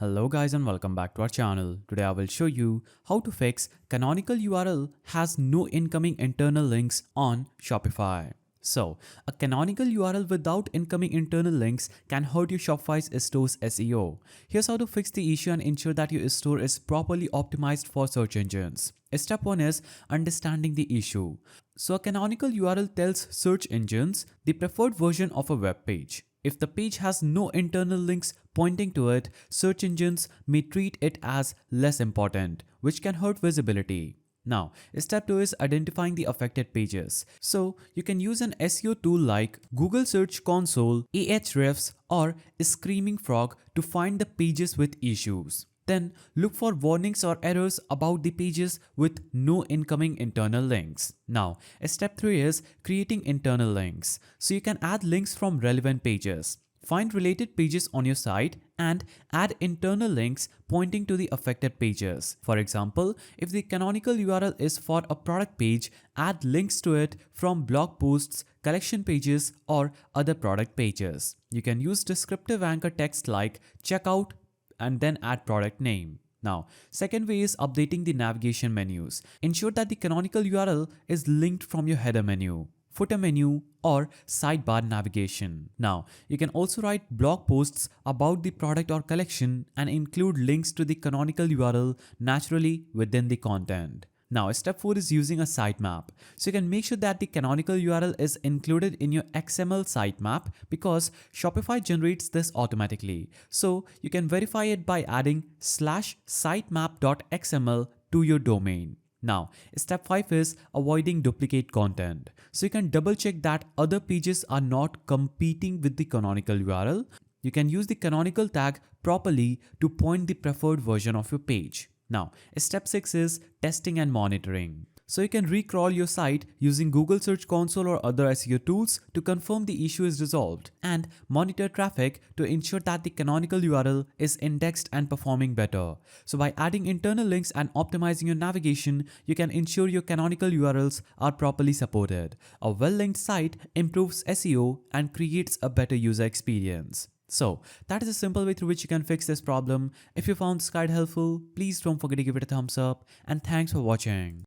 Hello guys and welcome back to our channel. Today I will show you how to fix canonical URL has no incoming internal links on Shopify. So, a canonical URL without incoming internal links can hurt your Shopify's store's SEO. Here's how to fix the issue and ensure that your store is properly optimized for search engines. Step 1 is understanding the issue. So, a canonical URL tells search engines the preferred version of a web page. If the page has no internal links pointing to it, search engines may treat it as less important, which can hurt visibility. Now, step 2 is identifying the affected pages. So, you can use an SEO tool like Google Search Console, Ahrefs, or Screaming Frog to find the pages with issues. Then look for warnings or errors about the pages with no incoming internal links. Now, step 3 is creating internal links. So you can add links from relevant pages. Find related pages on your site and add internal links pointing to the affected pages. For example, if the canonical URL is for a product page, add links to it from blog posts, collection pages, or other product pages. You can use descriptive anchor text like checkout and then add product name. Now, second way is updating the navigation menus. Ensure that the canonical URL is linked from your header menu, footer menu, or sidebar navigation. Now, you can also write blog posts about the product or collection and include links to the canonical URL naturally within the content. Now, step 4 is using a sitemap. So you can make sure that the canonical URL is included in your XML sitemap because Shopify generates this automatically. So you can verify it by adding /sitemap.xml to your domain. Now, step 5 is avoiding duplicate content. So you can double check that other pages are not competing with the canonical URL. You can use the canonical tag properly to point the preferred version of your page. Now, step 6 is testing and monitoring. So you can recrawl your site using Google Search Console or other SEO tools to confirm the issue is resolved and monitor traffic to ensure that the canonical URL is indexed and performing better. So by adding internal links and optimizing your navigation, you can ensure your canonical URLs are properly supported. A well-linked site improves SEO and creates a better user experience. So that is a simple way through which you can fix this problem. If you found this guide helpful, please don't forget to give it a thumbs up and thanks for watching.